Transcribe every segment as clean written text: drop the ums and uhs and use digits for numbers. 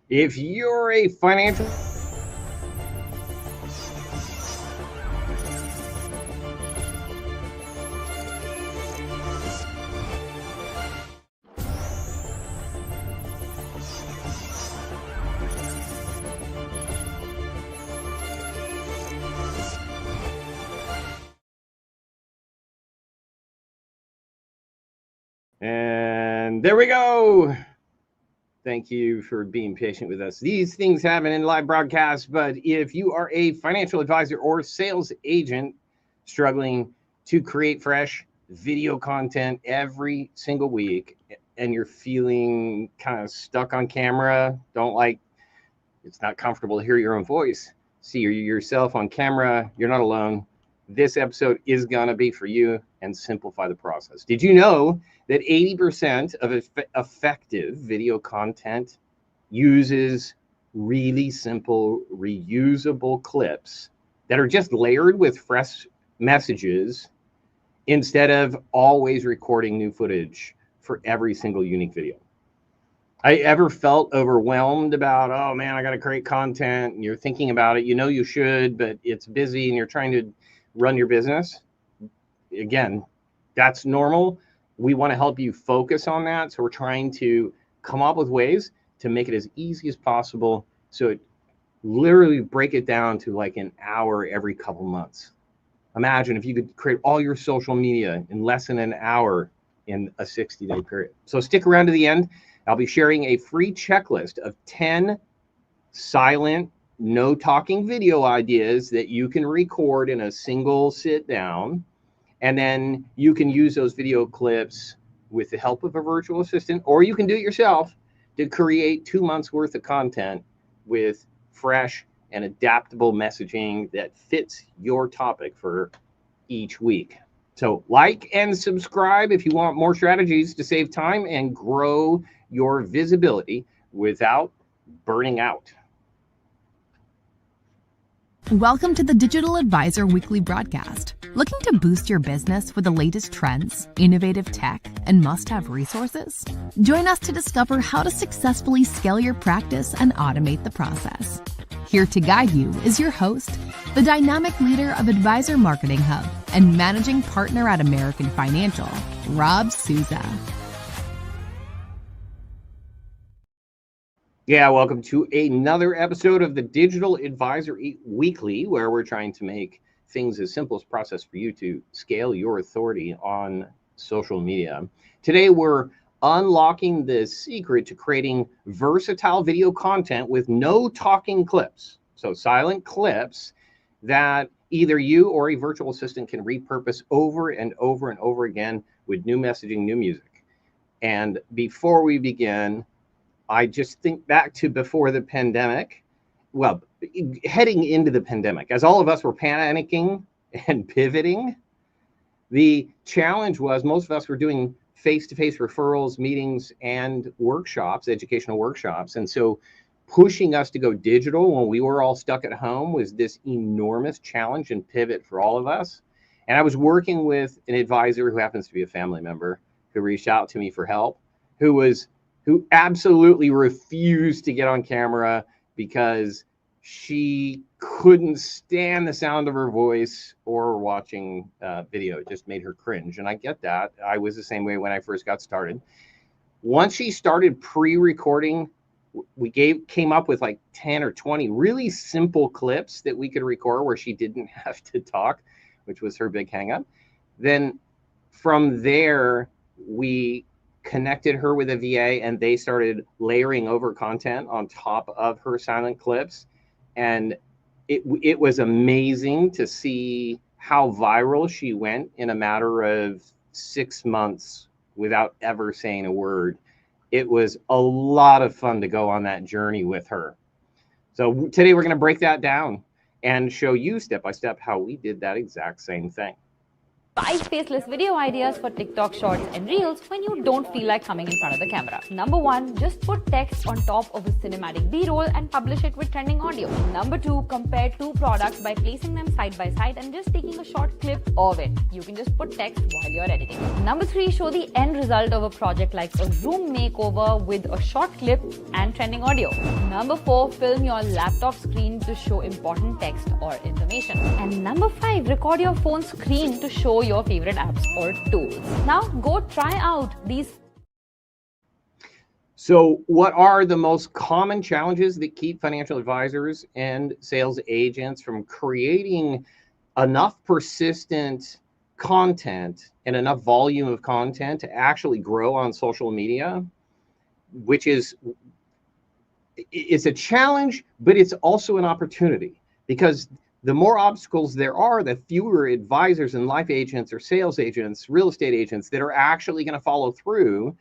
If you're a financial And there we go. Thank you for being patient with us. These things happen in live broadcasts, but if you are a financial advisor or sales agent struggling to create fresh video content every single week and you're feeling kind of stuck on camera, it's not comfortable to hear your own voice, see yourself on camera, you're not alone. This episode is going to be for you and simplify the process. Did you know that 80% of effective video content uses really simple, reusable clips that are just layered with fresh messages instead of always recording new footage for every single unique video? I ever felt overwhelmed about, oh man, I got to create content, and you're thinking about it, you should, but it's busy and you're trying to run your business? Again, that's normal. We want to help you focus on that. So we're trying to come up with ways to make it as easy as possible. So it literally break it down to like an hour every couple months. Imagine if you could create all your social media in less than an hour in a 60-day period. So stick around to the end. I'll be sharing a free checklist of 10 silent, no talking video ideas that you can record in a single sit down. And then you can use those video clips with the help of a virtual assistant, or you can do it yourself to create 2 months worth of content with fresh and adaptable messaging that fits your topic for each week. So like and subscribe if you want more strategies to save time and grow your visibility without burning out. Welcome to the Digital Advisor Weekly Broadcast. Looking to boost your business with the latest trends, innovative tech, and must-have resources? Join us to discover how to successfully scale your practice and automate the process. Here to guide you is your host, the dynamic leader of Advisor Marketing Hub and managing partner at American Financial, Rob Souza. Yeah, welcome to another episode of the Digital Advisor Weekly, where we're trying to make things as simple as process for you to scale your authority on social media. Today, we're unlocking the secret to creating versatile video content with no talking clips. So silent clips that either you or a virtual assistant can repurpose over and over and over again with new messaging, new music. And before we begin, I just think back to before the pandemic, well, heading into the pandemic, as all of us were panicking and pivoting, the challenge was most of us were doing face-to-face referrals, meetings, and workshops, educational workshops. And so pushing us to go digital when we were all stuck at home was this enormous challenge and pivot for all of us. And I was working with an advisor who happens to be a family member who reached out to me for help, who absolutely refused to get on camera because she couldn't stand the sound of her voice or watching video. It just made her cringe. And I get that. I was the same way when I first got started. Once she started pre-recording, we came up with like 10 or 20 really simple clips that we could record where she didn't have to talk, which was her big hang up. Then from there, we connected her with a VA and they started layering over content on top of her silent clips. And it was amazing to see how viral she went in a matter of 6 months without ever saying a word. It was a lot of fun to go on that journey with her. So today we're going to break that down and show you step by step how we did that exact same thing. 5 faceless video ideas for TikTok shorts and reels when you don't feel like coming in front of the camera. Number 1, just put text on top of a cinematic B-roll and publish it with trending audio. Number 2, compare two products by placing them side by side and just taking a short clip of it. You can just put text while you're editing. Number 3, show the end result of a project like a room makeover with a short clip and trending audio. Number 4, film your laptop screen to show important text or information. And number 5, record your phone screen to show your favorite apps or tools. Now go try out these. So what are the most common challenges that keep financial advisors and sales agents from creating enough persistent content and enough volume of content to actually grow on social media? Which is, it's a challenge, but it's also an opportunity, because the more obstacles there are, the fewer advisors and life agents or sales agents, real estate agents that are actually going to follow through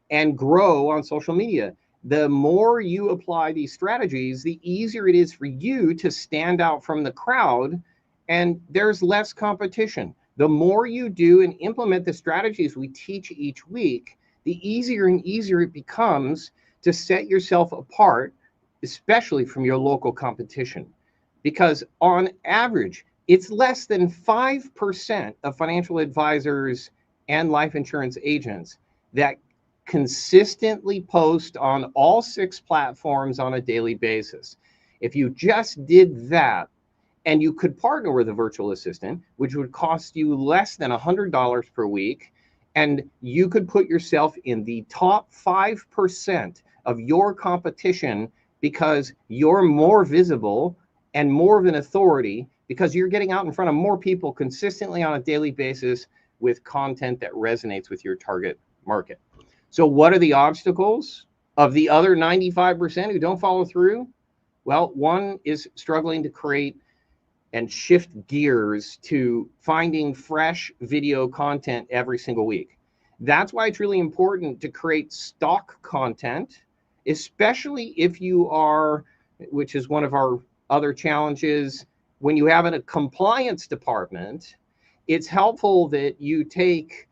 and grow on social media. The more you apply these strategies, the easier it is for you to stand out from the crowd, and there's less competition. The more you do and implement the strategies we teach each week, the easier and easier it becomes to set yourself apart, especially from your local competition. Because on average, it's less than 5% of financial advisors and life insurance agents that consistently post on all 6 platforms on a daily basis. If you just did that, and you could partner with a virtual assistant, which would cost you less than $100 per week, and you could put yourself in the top 5% of your competition because you're more visible and more of an authority, because you're getting out in front of more people consistently on a daily basis with content that resonates with your target market. So what are the obstacles of the other 95% who don't follow through? Well, one is struggling to create and shift gears to finding fresh video content every single week. That's why it's really important to create stock content, especially if you are, which is one of our other challenges, when you have a compliance department, it's helpful that you take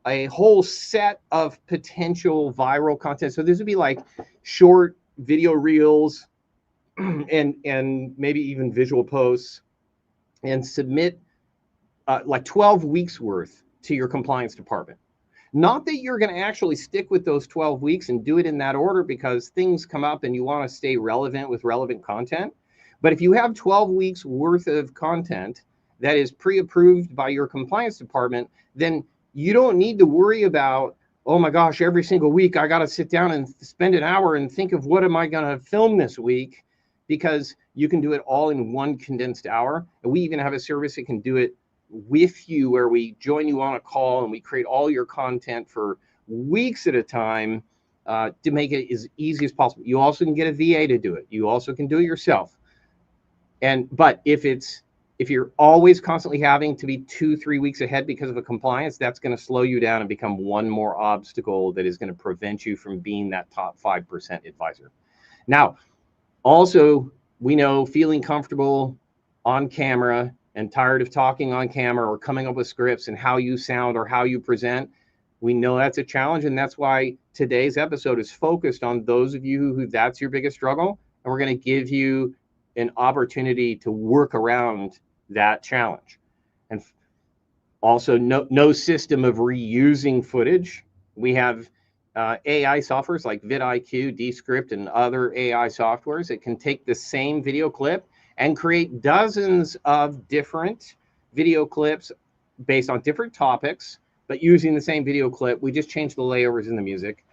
a whole set of potential viral content. So this would be like short video reels and maybe even visual posts, and submit like 12 weeks worth to your compliance department. Not that you're going to actually stick with those 12 weeks and do it in that order, because things come up and you want to stay relevant with relevant content. But if you have 12 weeks worth of content that is pre-approved by your compliance department, then you don't need to worry about, oh my gosh, every single week I got to sit down and spend an hour and think of what am I going to film this week, because you can do it all in one condensed hour. And we even have a service that can do it with you, where we join you on a call and we create all your content for weeks at a time to make it as easy as possible. You also can get a VA to do it. You also can do it yourself. But if you're always constantly having to be 2-3 weeks ahead because of a compliance, that's going to slow you down and become one more obstacle that is going to prevent you from being that top 5% advisor. Now, also, we know feeling comfortable on camera and tired of talking on camera or coming up with scripts and how you sound or how you present, we know that's a challenge. And that's why today's episode is focused on those of you who that's your biggest struggle. And we're going to give you an opportunity to work around that challenge. And also, no system of reusing footage. We have AI softwares like vidIQ, Descript, and other AI softwares that can take the same video clip and create dozens of different video clips based on different topics, but using the same video clip. We just change the layovers in the music.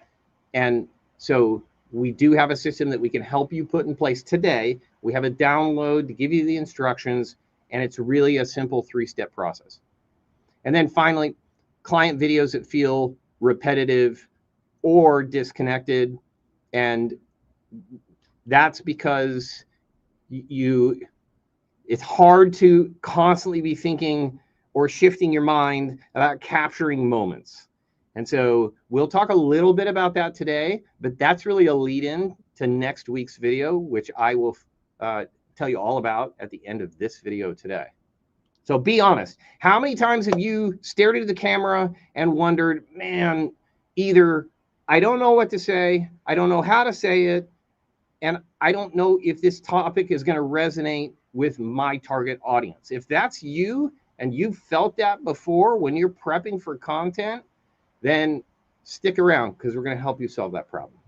And so we do have a system that we can help you put in place today. We have a download to give you the instructions, and it's really a simple 3-step process. And then finally, client videos that feel repetitive or disconnected. And that's because it's hard to constantly be thinking or shifting your mind about capturing moments. And so we'll talk a little bit about that today, but that's really a lead in to next week's video, which I will tell you all about at the end of this video today. So be honest. How many times have you stared into the camera and wondered, man, either I don't know what to say, I don't know how to say it, and I don't know if this topic is going to resonate with my target audience. If that's you and you've felt that before when you're prepping for content, then stick around because we're going to help you solve that problem.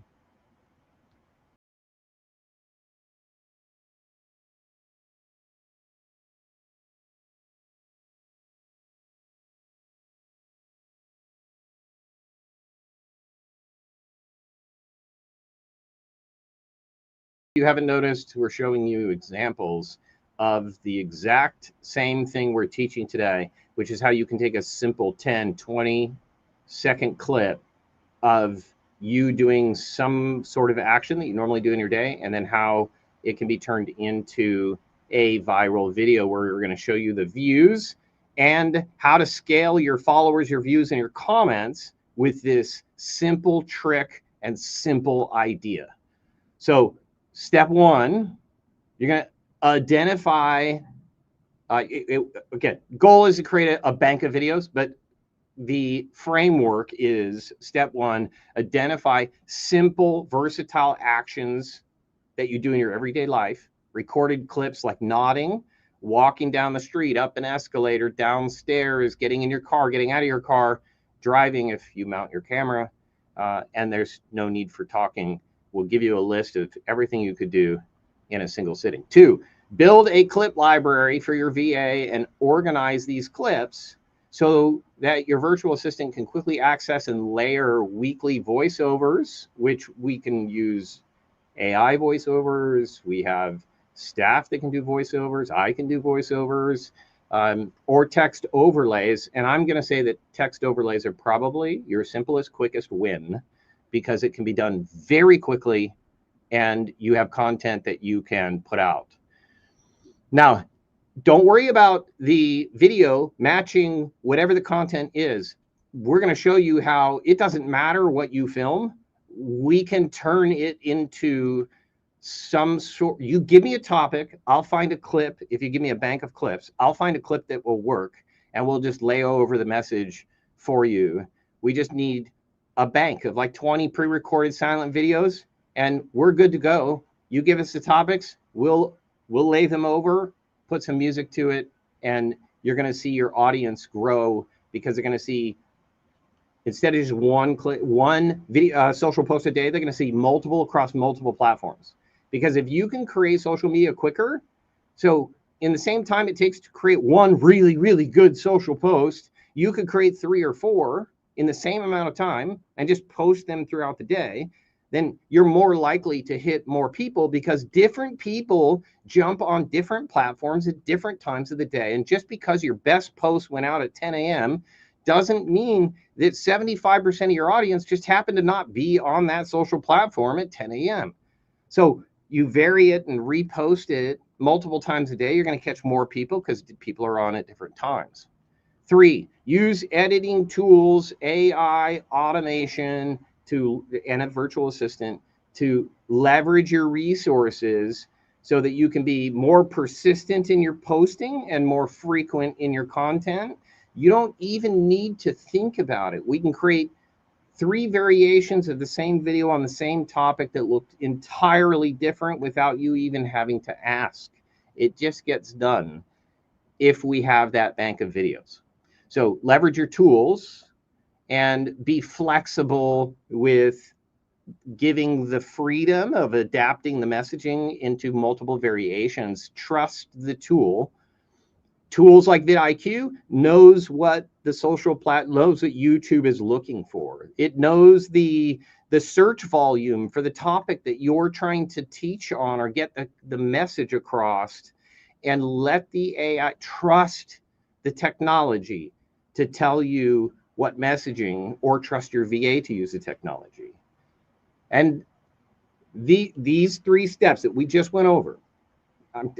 You haven't noticed, we're showing you examples of the exact same thing we're teaching today, which is how you can take a simple 10, 20-second clip of you doing some sort of action that you normally do in your day, and then how it can be turned into a viral video where we're going to show you the views and how to scale your followers, your views, and your comments with this simple trick and simple idea. So step one, you're going to identify, again, goal is to create a bank of videos, but the framework is step one, identify simple, versatile actions that you do in your everyday life, recorded clips like nodding, walking down the street, up an escalator, downstairs, getting in your car, getting out of your car, driving if you mount your camera, and there's no need for talking. We'll give you a list of everything you could do in a single sitting. 2, build a clip library for your VA and organize these clips so that your virtual assistant can quickly access and layer weekly voiceovers, which we can use AI voiceovers. We have staff that can do voiceovers. I can do voiceovers, or text overlays. And I'm going to say that text overlays are probably your simplest, quickest win because it can be done very quickly and you have content that you can put out. Now, don't worry about the video matching whatever the content is. We're going to show you how it doesn't matter what you film. We can turn it into some sort. You give me a topic, I'll find a clip. If you give me a bank of clips, I'll find a clip that will work and we'll just lay over the message for you. We just need a bank of like 20 pre-recorded silent videos and we're good to go. You give us the topics, we'll lay them over, put some music to it, and you're going to see your audience grow because they're going to see, instead of just one video, social post a day, they're going to see multiple across multiple platforms. Because if you can create social media quicker, so in the same time it takes to create one really, really good social post, you could create 3 or 4 in the same amount of time and just post them throughout the day. Then you're more likely to hit more people because different people jump on different platforms at different times of the day. And just because your best post went out at 10 a.m. doesn't mean that 75% of your audience just happened to not be on that social platform at 10 a.m. So you vary it and repost it multiple times a day. You're going to catch more people because people are on at different times. 3, use editing tools, AI, automation, and a virtual assistant to leverage your resources so that you can be more persistent in your posting and more frequent in your content. You don't even need to think about it. We can create 3 variations of the same video on the same topic that look entirely different without you even having to ask. It just gets done if we have that bank of videos. So leverage your tools and be flexible with giving the freedom of adapting the messaging into multiple variations. Trust the tool. Tools like vidIQ knows what the social knows what YouTube is looking for. It knows the search volume for the topic that you're trying to teach on or get the message across, and let the AI trust the technology to tell you what messaging, or trust your VA to use the technology. And these 3 steps that we just went over,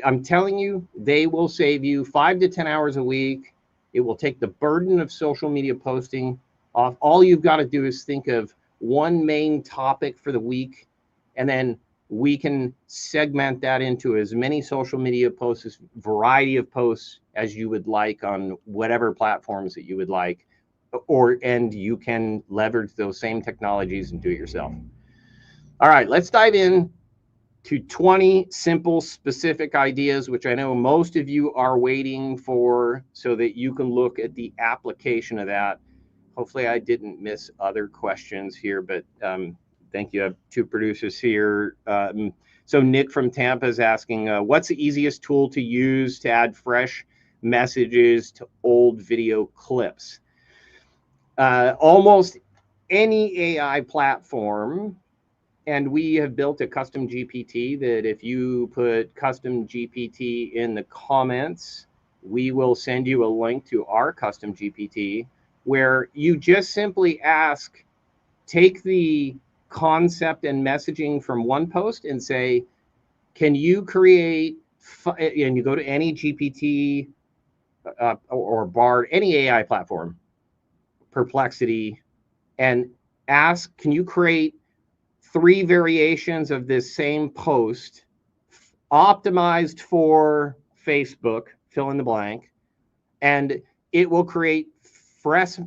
I'm telling you, they will save you 5 to 10 hours a week. It will take the burden of social media posting off. All you've got to do is think of one main topic for the week and then we can segment that into as many social media posts, as variety of posts as you would like on whatever platforms that you would like, and you can leverage those same technologies and do it yourself. All right, let's dive in to 20 simple, specific ideas, which I know most of you are waiting for so that you can look at the application of that. Hopefully I didn't miss other questions here, but thank you. I have two producers here. So Nick from Tampa is asking, what's the easiest tool to use to add fresh messages to old video clips? Almost any AI platform, and we have built a custom GPT that if you put custom GPT in the comments, we will send you a link to our custom GPT where you just simply ask, take the concept and messaging from one post and say, can you create, and you go to any GPT or Bard, any AI platform, Perplexity, and ask, can you create 3 variations of this same post optimized for Facebook, fill in the blank, and it will create fresh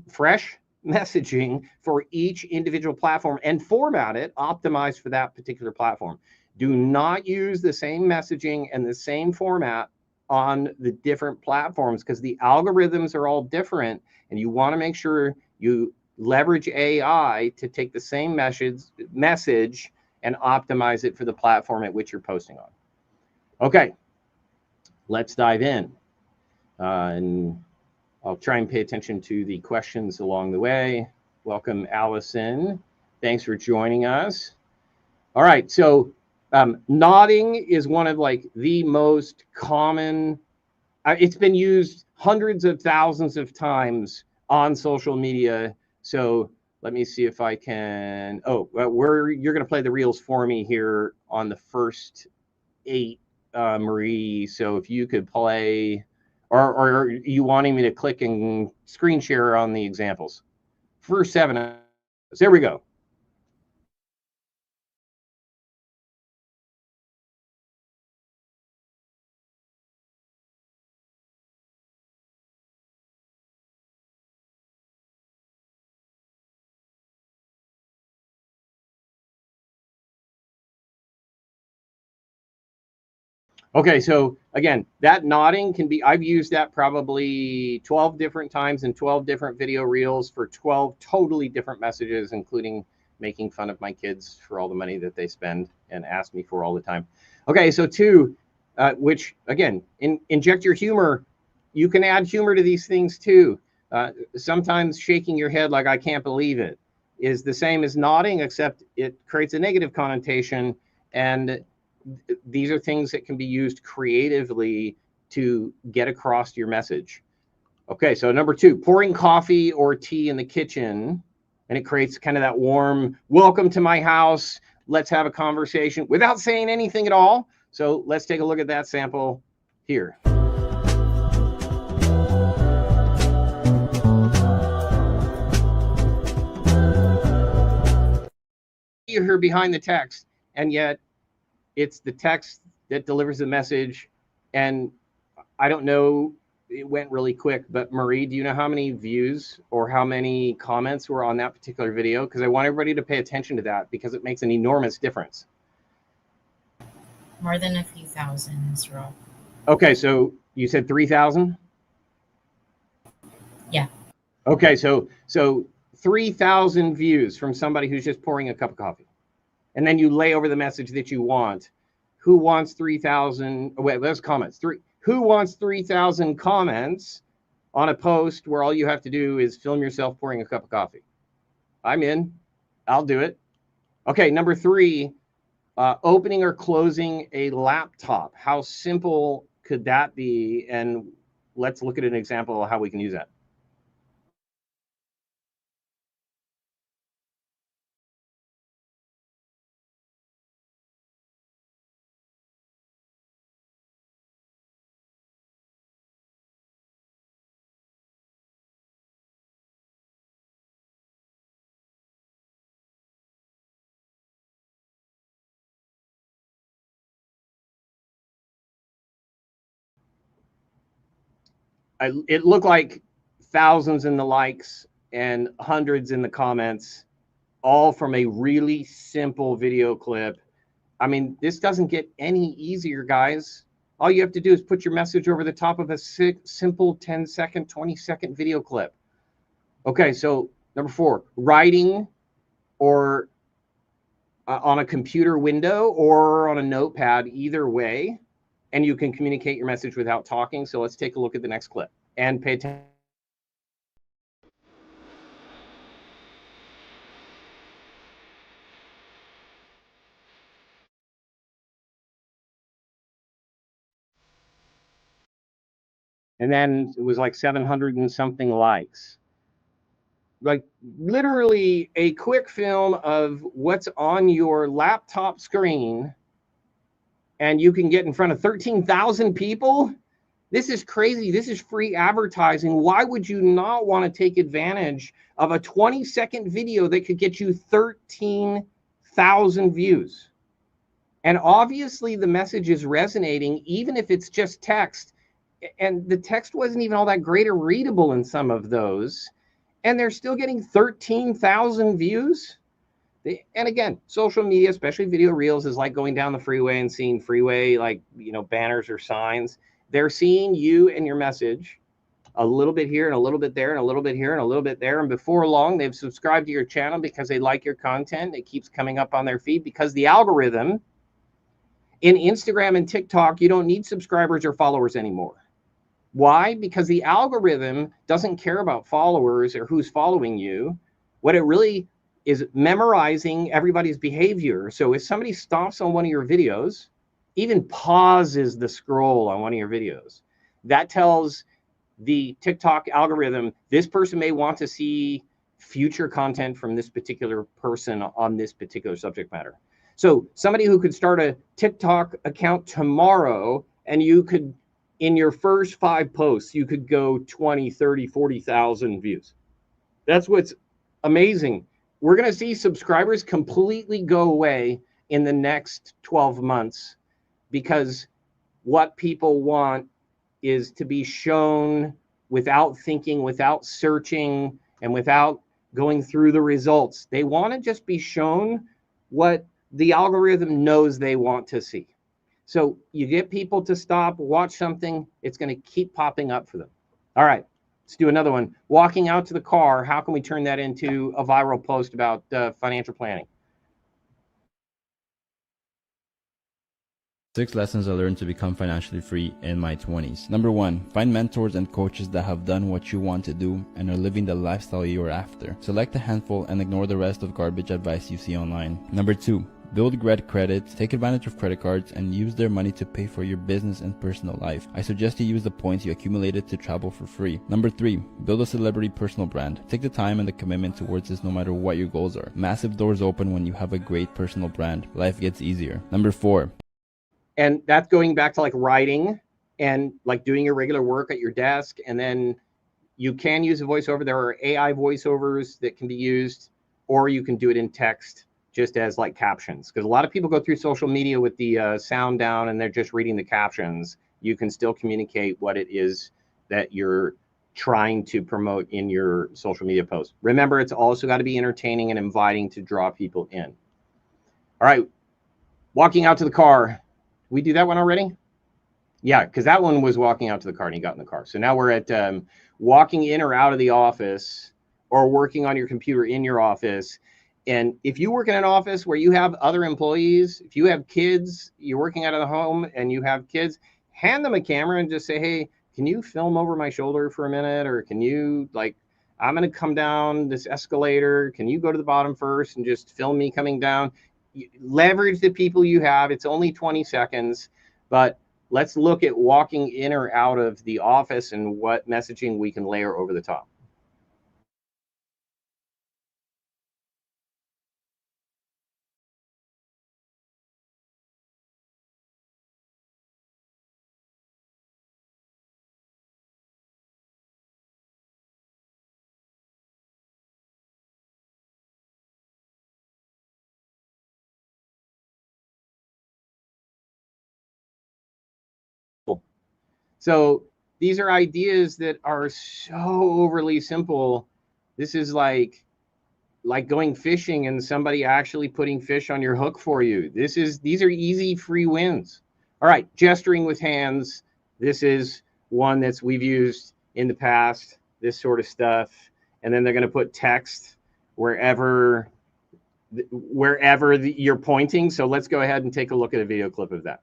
messaging for each individual platform and format it optimized for that particular platform. Do not use the same messaging and the same format on the different platforms because the algorithms are all different, and you want to make sure you leverage AI to take the same message and optimize it for the platform at which you're posting on. Okay, let's dive in. And I'll try and pay attention to the questions along the way. Welcome, Allison. Thanks for joining us. All right, so nodding is one of like the most common, it's been used hundreds of thousands of times on social media. So let me see if I can, you're gonna play the reels for me here on the first 8, Marie. So if you could play, or are you wanting me to click and screen share on the examples? First 7, there we go. Okay, so again, that nodding can be, I've used that probably 12 different times in 12 different video reels for 12 totally different messages, including making fun of my kids for all the money that they spend and ask me for all the time. Okay, so 2, which again, inject your humor. You can add humor to these things too. Sometimes shaking your head like I can't believe it is the same as nodding, except it creates a negative connotation, and these are things that can be used creatively to get across your message. Okay, so number 2, pouring coffee or tea in the kitchen, and it creates kind of that warm, welcome to my house, let's have a conversation without saying anything at all. So let's take a look at that sample here. You hear behind the text, and yet it's the text that delivers the message. And I don't know, it went really quick, but Marie, do you know how many views or how many comments were on that particular video? Because I want everybody to pay attention to that because it makes an enormous difference. More than a few thousand, Rob. Okay, so you said 3,000? Yeah. Okay, so 3,000 views from somebody who's just pouring a cup of coffee. And then you lay over the message that you want. Who wants 3,000? Wait, those comments. Who wants 3,000 comments on a post where all you have to do is film yourself pouring a cup of coffee? I'm in. I'll do it. Okay, number 3, opening or closing a laptop. How simple could that be? And let's look at an example of how we can use that. it looked like thousands in the likes and hundreds in the comments, all from a really simple video clip. I mean, this doesn't get any easier, guys. All you have to do is put your message over the top of a simple 10-second, 20-second video clip. Okay, so number 4, writing or on a computer window or on a notepad, either way, and you can communicate your message without talking. So let's take a look at the next clip and pay attention. And then it was like 700 and something likes. Like literally a quick film of what's on your laptop screen, and you can get in front of 13,000 people. This is crazy. This is free advertising. Why would you not want to take advantage of a 20-second video that could get you 13,000 views? And obviously the message is resonating, even if it's just text. And the text wasn't even all that great or readable in some of those. And they're still getting 13,000 views. And again, social media, especially video reels, is like going down the freeway and seeing freeway, like, banners or signs. They're seeing you and your message a little bit here and a little bit there and a little bit here and a little bit there. And before long, they've subscribed to your channel because they like your content. It keeps coming up on their feed because the algorithm in Instagram and TikTok, you don't need subscribers or followers anymore. Why? Because the algorithm doesn't care about followers or who's following you. What it really is memorizing everybody's behavior. So if somebody stops on one of your videos, even pauses the scroll on one of your videos, that tells the TikTok algorithm, this person may want to see future content from this particular person on this particular subject matter. So somebody who could start a TikTok account tomorrow, and you could, in your first 5 posts, you could go 20, 30, 40,000 views. That's what's amazing. We're going to see subscribers completely go away in the next 12 months because what people want is to be shown without thinking, without searching, and without going through the results. They want to just be shown what the algorithm knows they want to see. So you get people to stop, watch something, it's going to keep popping up for them. All right, let's do another one. Walking out to the car, how can we turn that into a viral post about financial planning? 6 lessons I learned to become financially free in my 20s. Number 1, find mentors and coaches that have done what you want to do and are living the lifestyle you're after. Select a handful and ignore the rest of garbage advice you see online. Number 2, build credit, take advantage of credit cards, and use their money to pay for your business and personal life. I suggest you use the points you accumulated to travel for free. Number 3, build a celebrity personal brand. Take the time and the commitment towards this no matter what your goals are. Massive doors open when you have a great personal brand. Life gets easier. Number 4. And that's going back to like writing and like doing your regular work at your desk. And then you can use a voiceover. There are AI voiceovers that can be used, or you can do it in text just as like captions. Because a lot of people go through social media with the sound down and they're just reading the captions. You can still communicate what it is that you're trying to promote in your social media post. Remember, it's also got to be entertaining and inviting to draw people in. All right, walking out to the car. We do that one already? Yeah, because that one was walking out to the car and he got in the car. So now we're at walking in or out of the office, or working on your computer in your office. And if you work in an office where you have other employees, if you have kids, you're working out of the home and you have kids, hand them a camera and just say, hey, can you film over my shoulder for a minute? Or can you, like, I'm going to come down this escalator. Can you go to the bottom first and just film me coming down? Leverage the people you have. It's only 20 seconds, but let's look at walking in or out of the office and what messaging we can layer over the top. So these are ideas that are so overly simple. This is like going fishing and somebody actually putting fish on your hook for you. These are easy, free wins. All right, gesturing with hands. This is one that's we've used in the past, this sort of stuff. And then they're going to put text wherever you're pointing. So let's go ahead and take a look at a video clip of that.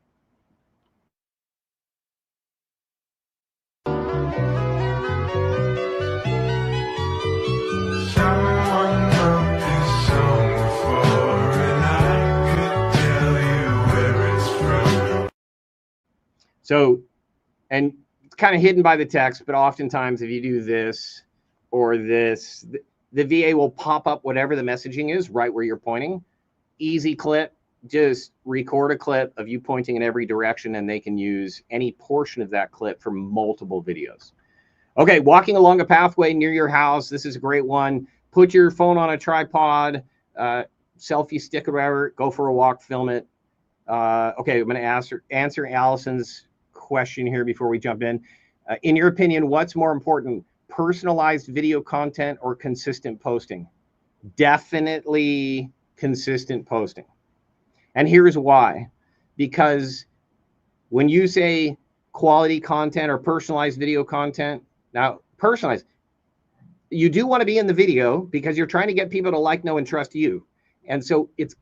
So, and it's kind of hidden by the text, but oftentimes if you do this or this, the VA will pop up whatever the messaging is right where you're pointing. Easy clip, just record a clip of you pointing in every direction and they can use any portion of that clip for multiple videos. Okay, walking along a pathway near your house. This is a great one. Put your phone on a tripod, selfie stick or whatever, go for a walk, film it. Okay, I'm going to answer Allison's question here before we jump in. In your opinion, what's more important, personalized video content or consistent posting? Definitely consistent posting. And here's why. Because when you say quality content or personalized video content, now personalized, you do want to be in the video because you're trying to get people to like, know, and trust you. And so it's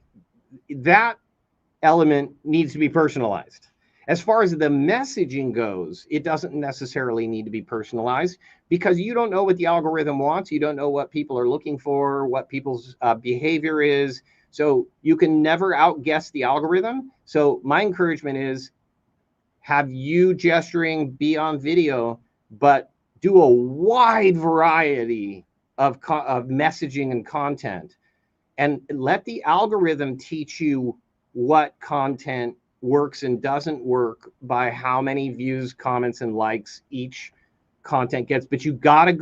that element needs to be personalized. As far as the messaging goes, it doesn't necessarily need to be personalized because you don't know what the algorithm wants. You don't know what people are looking for, what people's behavior is. So you can never outguess the algorithm. So my encouragement is have you gesturing, be on video, but do a wide variety of messaging and content, and let the algorithm teach you what content works and doesn't work by how many views, comments, and likes each content gets. But you got to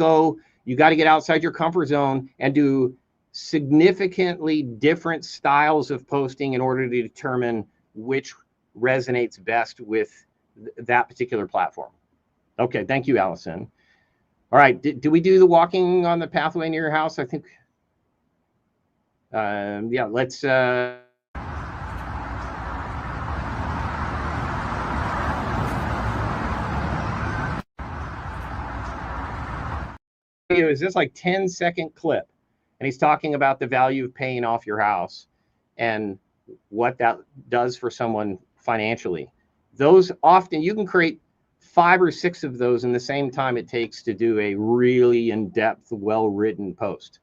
get outside your comfort zone and do significantly different styles of posting in order to determine which resonates best with that particular platform. Okay, thank you, Allison. All right, did we do the walking on the pathway near your house? I think, yeah, let's... is this like 10-second clip, and he's talking about the value of paying off your house and what that does for someone financially. Those often, you can create 5 or 6 of those in the same time it takes to do a really in-depth, well-written post.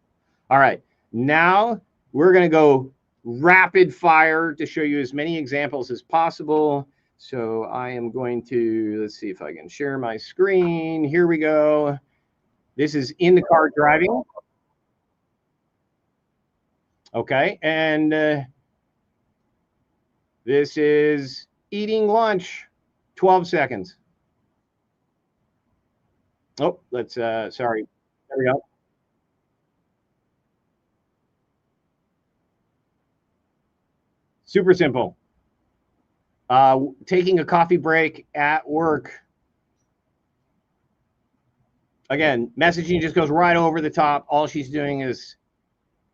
All right, now we're going to go rapid fire to show you as many examples as possible. So I am going to, let's see if I can share my screen. Here we go. This is in the car driving. Okay, and this is eating lunch, 12 seconds. Oh, let's, sorry. There we go. Super simple. Taking a coffee break at work. Again, messaging just goes right over the top. All she's doing is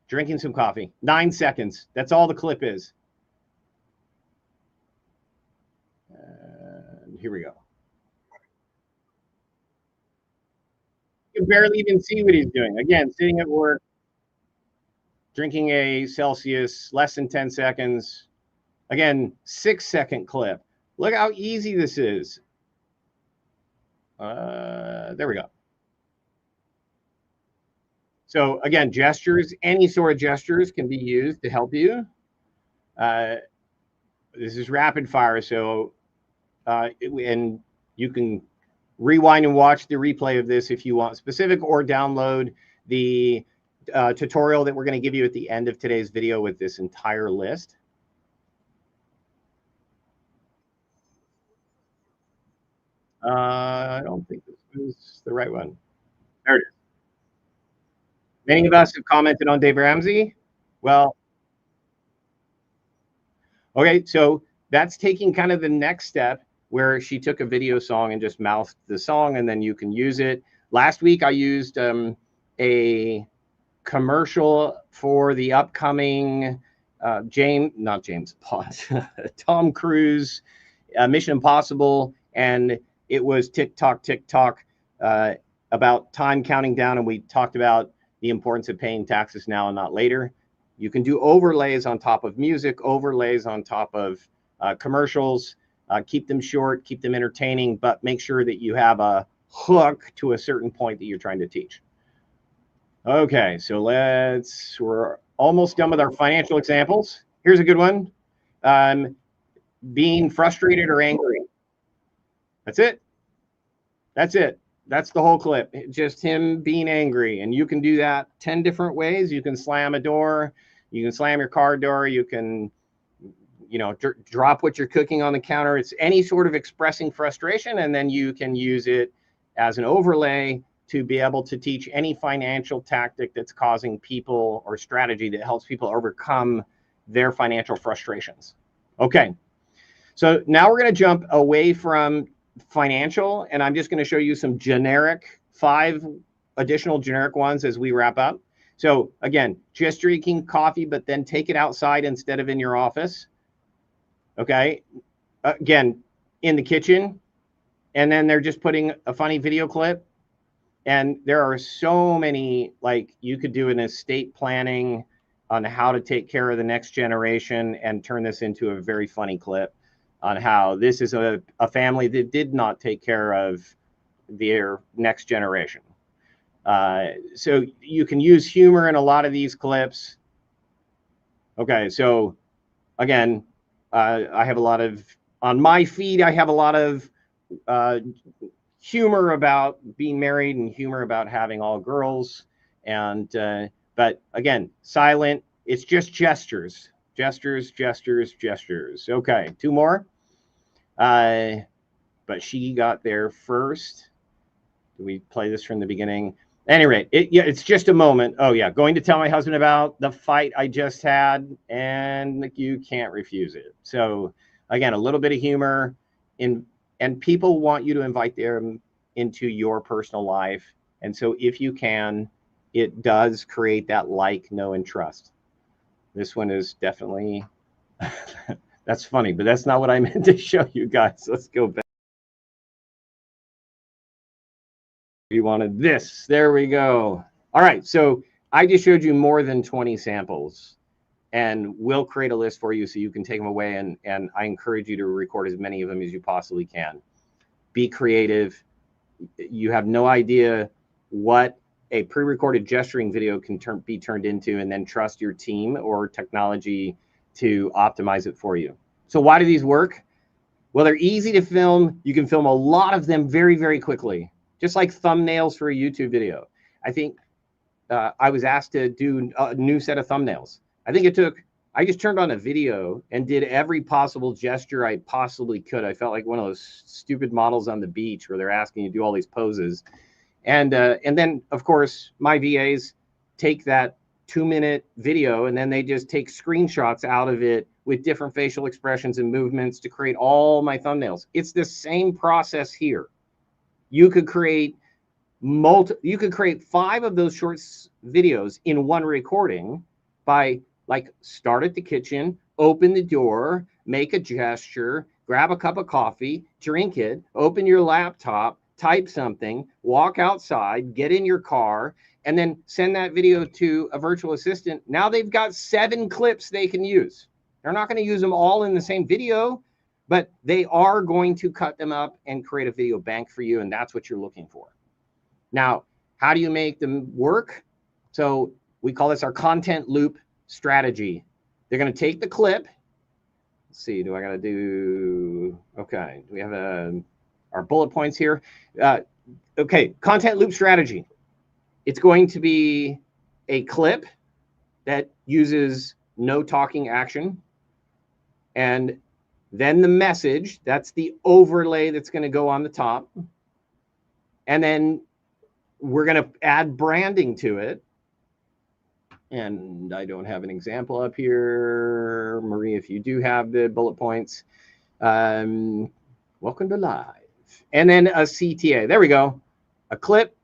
drinking some coffee. 9 seconds. That's all the clip is. Here we go. You can barely even see what he's doing. Again, sitting at work, drinking a Celsius, less than 10 seconds. Again, 6-second clip. Look how easy this is. There we go. So again, gestures, any sort of gestures can be used to help you. This is rapid fire, so and you can rewind and watch the replay of this if you want specific, or download the tutorial that we're going to give you at the end of today's video with this entire list. I don't think this was the right one. There it is. Many of us have commented on Dave Ramsey. Well, okay, so that's taking kind of the next step. where she took a video song and just mouthed the song, and then you can use it. Last week I used a commercial for the upcoming Tom Cruise Mission Impossible, and it was tick tock about time counting down, and we talked about the importance of paying taxes now and not later. You can do overlays on top of music, overlays on top of commercials. Keep them short, keep them entertaining, but make sure that you have a hook to a certain point that you're trying to teach. Okay, so we're almost done with our financial examples. Here's a good one. Being frustrated or angry. That's it. That's it. That's the whole clip. Just him being angry. And you can do that 10 different ways. You can slam a door. You can slam your car door. You can, drop what you're cooking on the counter. It's any sort of expressing frustration. And then you can use it as an overlay to be able to teach any financial tactic that's causing people, or strategy that helps people overcome their financial frustrations. Okay. So now we're going to jump away from financial, and I'm just going to show you some generic, 5 additional generic ones as we wrap up. So again, just drinking coffee, but then take it outside instead of in your office. Okay. Again, in the kitchen, and then they're just putting a funny video clip. And there are so many, like, you could do an estate planning on how to take care of the next generation and turn this into a very funny clip on how this is a family that did not take care of their next generation. So you can use humor in a lot of these clips. Okay, so again, I have a lot of, on my feed, I have a lot of humor about being married and humor about having all girls. And, but again, silent, it's just gestures, gestures, gestures, gestures. Okay, 2 more. But she got there first. Do we play this from the beginning? At any rate, it's just a moment. Oh yeah, going to tell my husband about the fight I just had, and you can't refuse it. So again, a little bit of humor and people want you to invite them into your personal life. And so if you can, it does create that like, know, and trust. This one is definitely, that's funny, but that's not what I meant to show you guys. Let's go back. You wanted this. There we go. All right. So I just showed you more than 20 samples, and we'll create a list for you so you can take them away. And I encourage you to record as many of them as you possibly can. Be creative. You have no idea what a pre-recorded gesturing video can be turned into, and then trust your team or technology to optimize it for you. So why do these work? Well, they're easy to film. You can film a lot of them very, very quickly, just like thumbnails for a YouTube video. I think I was asked to do a new set of thumbnails. I just turned on a video and did every possible gesture I possibly could. I felt like one of those stupid models on the beach where they're asking you to do all these poses. And then, of course, my VAs take that 2-minute video and then they just take screenshots out of it with different facial expressions and movements to create all my thumbnails. It's the same process here. You could create 5 of those short videos in one recording by, like, start at the kitchen, open the door, make a gesture, grab a cup of coffee, drink it, open your laptop, type something, walk outside, get in your car, and then send that video to a virtual assistant. Now they've got 7 clips they can use. They're not going to use them all in the same video, but they are going to cut them up and create a video bank for you, and that's what you're looking for. Now, how do you make them work? So we call this our content loop strategy. They're going to take the clip. Let's see, do I got to do, okay, do we have our bullet points here? Okay, content loop strategy. It's going to be a clip that uses no talking action. And then the message, that's the overlay that's going to go on the top. And then we're going to add branding to it. And I don't have an example up here. Marie, if you do have the bullet points, we're Welcome to live. And then a CTA. There we go. A clip.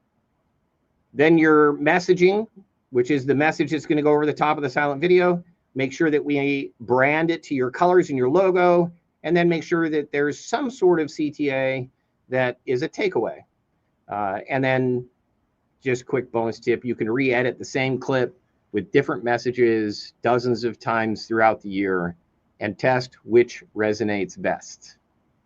Then your messaging, which is the message that's going to go over the top of the silent video. Make sure that we brand it to your colors and your logo. And then make sure that there's some sort of CTA that is a takeaway. And then just quick bonus tip, you can re-edit the same clip with different messages dozens of times throughout the year and test which resonates best.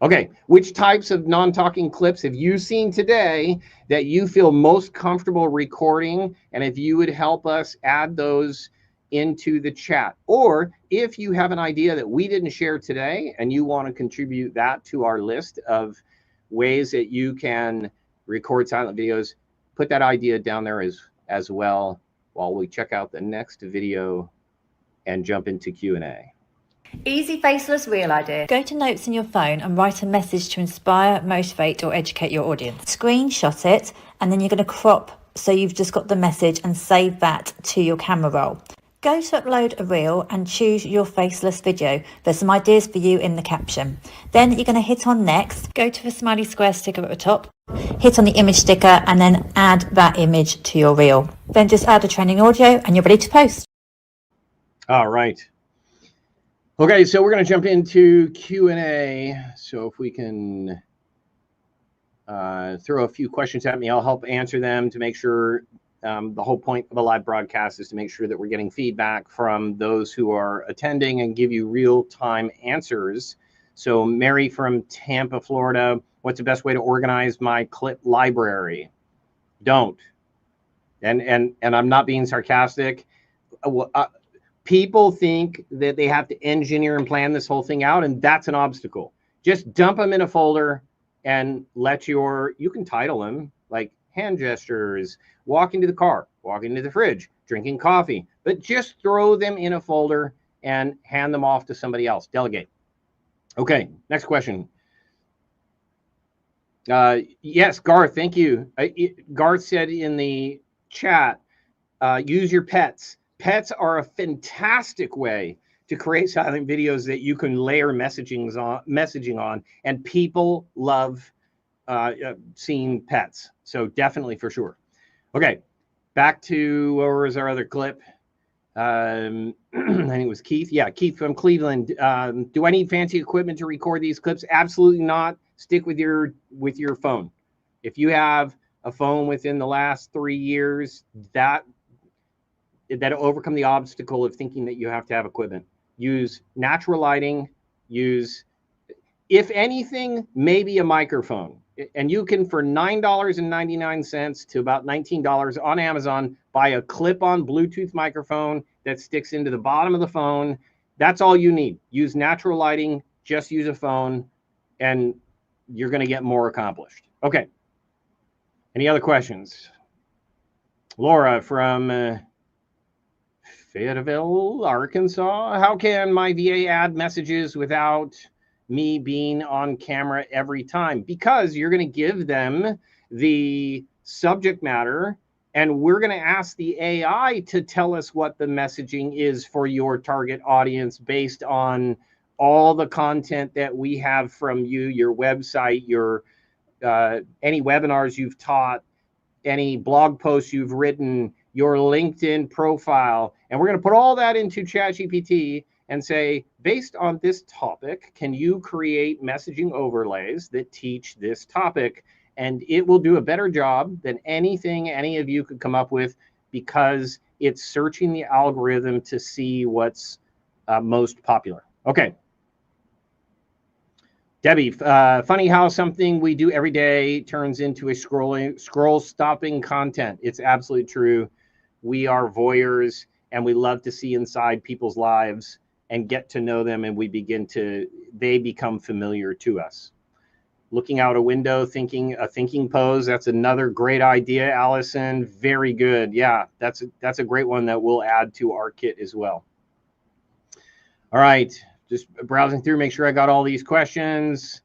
Okay, which types of non-talking clips have you seen today that you feel most comfortable recording? And if you would help us add those into the chat, or if you have an idea that we didn't share today and you want to contribute that to our list of ways that you can record silent videos, put that idea down there as well while we check out the next video and jump into Q&A. Easy faceless reel idea. Go to notes in your phone and write a message to inspire, motivate or educate your audience. Screenshot it and then you're going to crop so you've just got the message and save that to your camera roll. Go to upload a reel and choose your faceless video. There's some ideas for you in the caption. Then you're going to hit on next, go to the smiley square sticker at the top, hit on the image sticker and then add that image to your reel. Then just add a training audio and you're ready to post. All right. Okay, so we're going to jump into Q&A. So if we can throw a few questions at me, I'll help answer them to make sure the whole point of a live broadcast is to make sure that we're getting feedback from those who are attending and give you real-time answers. So Mary from Tampa, Florida, what's the best way to organize my clip library? Don't. And I'm not being sarcastic. People think that they have to engineer and plan this whole thing out, and that's an obstacle. Just dump them in a folder and you can title them like hand gestures, walking to the car, walking to the fridge, drinking coffee, but just throw them in a folder and hand them off to somebody else. Delegate. Okay, next question. Yes, Garth, thank you. Garth said in the chat, use your pets. Pets are a fantastic way to create silent videos that you can layer messaging on, and people love seeing pets. So definitely, for sure. Okay, back to, where was our other clip? I think it was Keith. Yeah, Keith from Cleveland. Do I need fancy equipment to record these clips? Absolutely not. Stick with your phone. If you have a phone within the last 3 years, that'll overcome the obstacle of thinking that you have to have equipment. Use natural lighting. Use, if anything, maybe a microphone. And you can, for $9.99 to about $19 on Amazon, buy a clip-on Bluetooth microphone that sticks into the bottom of the phone. That's all you need. Use natural lighting, just use a phone, and you're going to get more accomplished. Okay. Any other questions? Laura from Fayetteville, Arkansas. How can my VA add messages without me being on camera every time? Because you're going to give them the subject matter and we're going to ask the AI to tell us what the messaging is for your target audience based on all the content that we have from you, your website, your any webinars you've taught, any blog posts you've written, your LinkedIn profile. And we're going to put all that into ChatGPT and say, based on this topic, can you create messaging overlays that teach this topic? And it will do a better job than anything any of you could come up with, because it's searching the algorithm to see what's most popular. Okay. Debbie, funny how something we do every day turns into a scroll stopping content. It's absolutely true. We are voyeurs and we love to see inside people's lives and get to know them, and they become familiar to us. Looking out a window, thinking pose. That's another great idea, Allison. Very good. Yeah, that's a great one that we'll add to our kit as well. All right, just browsing through, make sure I got all these questions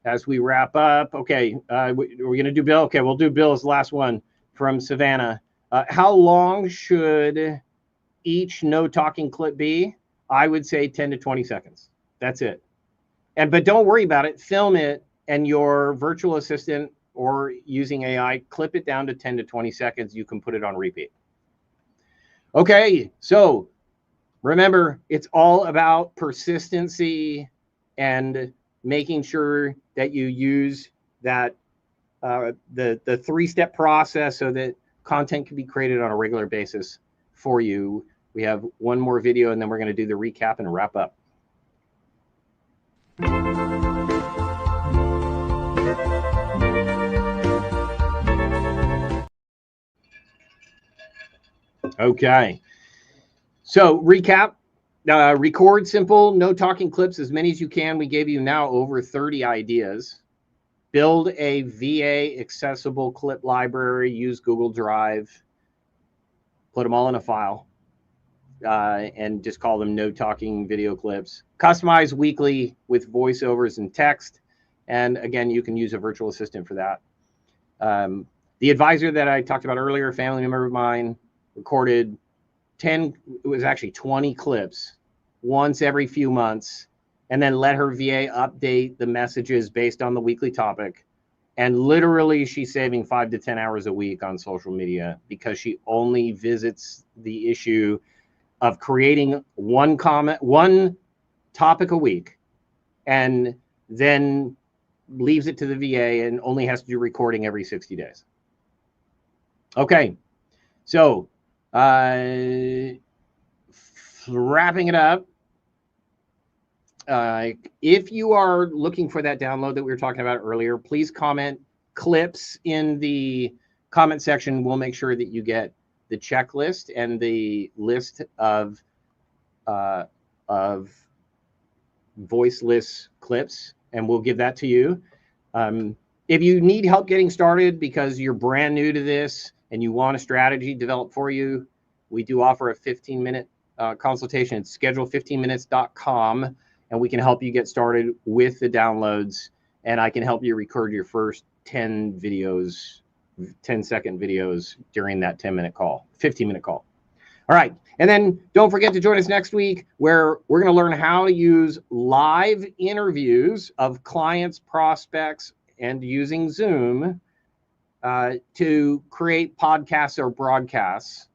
as we wrap up. Okay, we're gonna do Bill. Okay, we'll do Bill's last one from Savannah. How long should each no talking clip be? I would say 10 to 20 seconds. That's it. But don't worry about it. Film it and your virtual assistant or using AI, clip it down to 10 to 20 seconds. You can put it on repeat. Okay, so remember, it's all about persistency and making sure that you use that the three-step process so that content can be created on a regular basis for you. We have one more video, and then we're going to do the recap and wrap up. Okay, so recap. Record simple, no talking clips, as many as you can. We gave you now over 30 ideas. Build a VA accessible clip library, use Google Drive, put them all in a file, and just call them no talking video clips. Customize weekly with voiceovers and text. And again, you can use a virtual assistant for that. The advisor that I talked about earlier, a family member of mine, recorded 10, it was actually 20 clips once every few months, and then let her VA update the messages based on the weekly topic. And literally she's saving 5 to 10 hours a week on social media because she only visits the issue of creating one topic a week, and then leaves it to the VA and only has to do recording every 60 days. Okay, so wrapping it up, if you are looking for that download that we were talking about earlier, please comment clips in the comment section. We'll make sure that you get the checklist and the list of voiceless clips, and we'll give that to you. If you need help getting started because you're brand new to this and you want a strategy developed for you, we do offer a 15-minute consultation at schedule15minutes.com, and we can help you get started with the downloads, and I can help you record your first 10 videos, 10-second videos during that 10-minute call, 15-minute call. All right, and then don't forget to join us next week where we're going to learn how to use live interviews of clients, prospects, and using Zoom to create podcasts or broadcasts,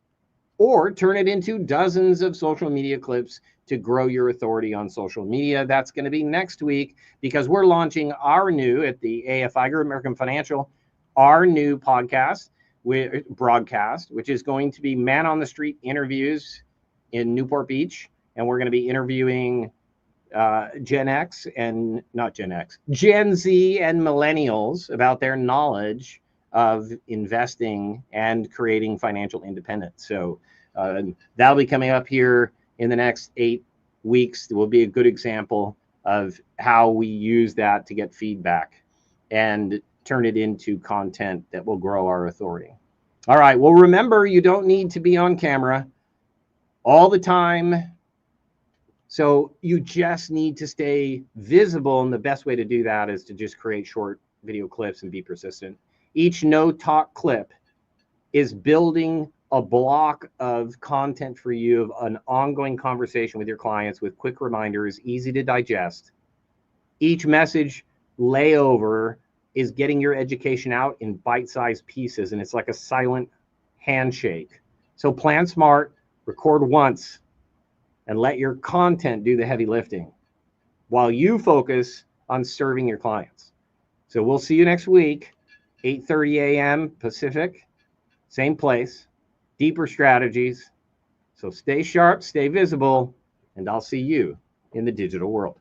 or turn it into dozens of social media clips to grow your authority on social media. That's going to be next week because we're launching our new, at the AFI Group, American Financial, our new podcast, broadcast, which is going to be man on the street interviews in Newport Beach. And we're going to be interviewing Gen Z and millennials about their knowledge of investing and creating financial independence. So that'll be coming up here in the next 8 weeks. It will be a good example of how we use that to get feedback and turn it into content that will grow our authority. All right. Well, remember, you don't need to be on camera all the time. So you just need to stay visible. And the best way to do that is to just create short video clips and be persistent. Each no talk clip is building a block of content for you, of an ongoing conversation with your clients with quick reminders, easy to digest. Each message layover is getting your education out in bite-sized pieces, and it's like a silent handshake. So plan smart, record once, and let your content do the heavy lifting while you focus on serving your clients. So we'll see you next week, 8:30 a.m. Pacific, same place, deeper strategies. So stay sharp, stay visible, and I'll see you in the digital world.